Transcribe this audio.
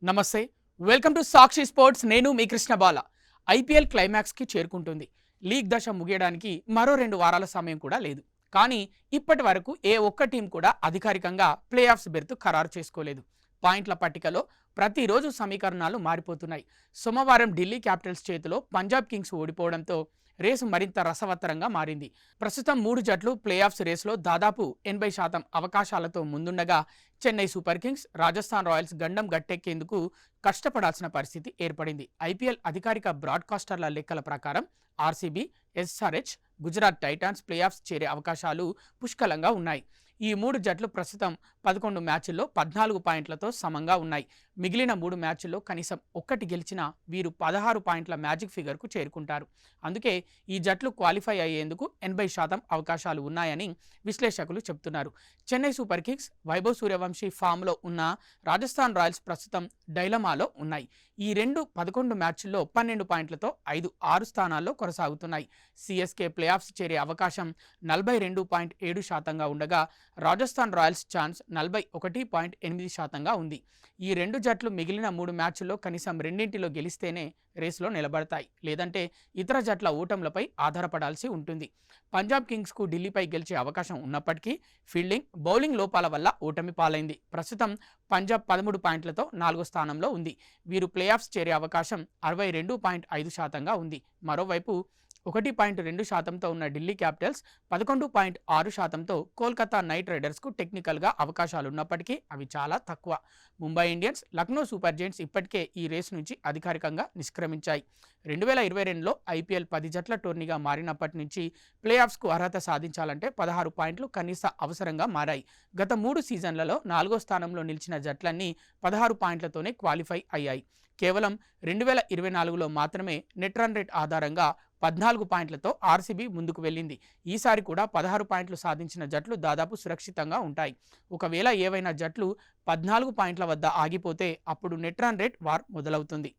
నమస్తే, welcome to Sakshi sports. నేను మీ కృష్ణబాల. IPL క్లైమాక్స్కి చేరుకుంటుంది. లీగ్ దశ ముగియడానికి మరో 2 వారాల సమయం కూడా లేదు. కానీ ఇప్పటి వరకు ఏ ఒక్క టీం కూడా అధికారికంగా ప్లే ఆఫ్స్ బెర్త్ ఖరారు చేసుకోలేదు. పాయింట్ల పట్టికలో ప్రతిరోజు సమీకరణాలు మారిపోతున్నాయి. సోమవారం ఢిల్లీ క్యాపిటల్స్ చేతిలో పంజాబ్ కింగ్స్ ఓడిపోవడంతో రేసు మరింత రసవత్తరంగా మారింది. ప్రస్తుతం 3 జట్లు ప్లే ఆఫ్స్ రేసులో దాదాపు 80% అవకాశాలతో ముందుండగా Chennai Super Kings, Rajasthan Royals గండం గట్టెక్కేందుకు కష్టపడాల్సిన పరిస్థితి ఏర్పడింది. ఐపీఎల్ అధికారిక బ్రాడ్కాస్టర్ల లెక్కల ప్రకారం RCB, SRH, Gujarat Titans play offs చేరే అవకాశాలు పుష్కలంగా ఉన్నాయి. ఈ 3 జట్లు ప్రస్తుతం 11 మ్యాచ్ల్లో 14 పాయింట్లతో సమంగా ఉన్నాయి. మిగిలిన 3 మ్యాచ్ల్లో కనీసం ఒక్కటి గెలిచినా వీరు 16 పాయింట్ల మ్యాజిక్ ఫిగర్కు చేరుకుంటారు. అందుకే ఈ జట్లు క్వాలిఫై అయ్యేందుకు 80% అవకాశాలు ఉన్నాయని విశ్లేషకులు చెబుతున్నారు. చెన్నై సూపర్ కింగ్స్ వైభవ్ సూర్యవంశీ ఫామ్లో ఉన్న రాజస్థాన్ రాయల్స్ ప్రస్తుతం డైలమాలో ఉన్నాయి. ఈ 11 మ్యాచ్ల్లో 12 పాయింట్లతో 5-6 స్థానాల్లో కొనసాగుతున్నాయి. సిఎస్కే ప్లే ఆఫ్స్ చేరే అవకాశం 42.7% ఉండగా రాజస్థాన్ రాయల్స్ ఛాన్స్ 41.8% ఉంది. ఈ 2 జట్లు మిగిలిన 3 మ్యాచ్ల్లో కనీసం రెండింటిలో గెలిస్తేనే రేసులో నిలబడతాయి. లేదంటే ఇతర జట్ల ఓటములపై ఆధారపడాల్సి ఉంటుంది. పంజాబ్ కింగ్స్కు ఢిల్లీపై గెలిచే అవకాశం ఉన్నప్పటికీ ఫీల్డింగ్, బౌలింగ్ లోపాల వల్ల ఓటమి పాలైంది. ప్రస్తుతం పంజాబ్ 13 పాయింట్లతో 4వ స్థానంలో ఉంది. వీరు ప్లే ఆఫ్స్ చేరే అవకాశం 62.5% ఉంది. మరోవైపు 1.2%తో ఉన్న ఢిల్లీ క్యాపిటల్స్ 11.6%తో కోల్కతా నైట్ రైడర్స్కు టెక్నికల్గా అవకాశాలున్నప్పటికీ అవి చాలా తక్కువ. Mumbai Indians, Lucknow super giants ఇప్పటికే ఈ రేసు నుంచి అధికారికంగా నిష్క్రమించాయి. 2022లో ఐపీఎల్ 10 జట్ల టోర్నీగా మారినప్పటి నుంచి ప్లే ఆఫ్స్కు అర్హత సాధించాలంటే 16 పాయింట్లు కనీస అవసరంగా మారాయి. గత 3 సీజన్లలో 4వ స్థానంలో నిలిచిన జట్లన్నీ 16 పాయింట్లతోనే క్వాలిఫై అయ్యాయి. కేవలం 2024లో మాత్రమే నెట్ రన్ రేట్ ఆధారంగా 14 పాయింట్లతో ఆర్సీబీ ముందుకు వెళ్ళింది. ఈసారి కూడా 16 పాయింట్లు సాధించిన జట్లు దాదాపు సురక్షితంగా ఉంటాయి. ఒకవేళ ఏవైనా జట్లు 14 పాయింట్ల వద్ద ఆగిపోతే అప్పుడు నెట్ రన్ రేట్ వార్ మొదలవుతుంది.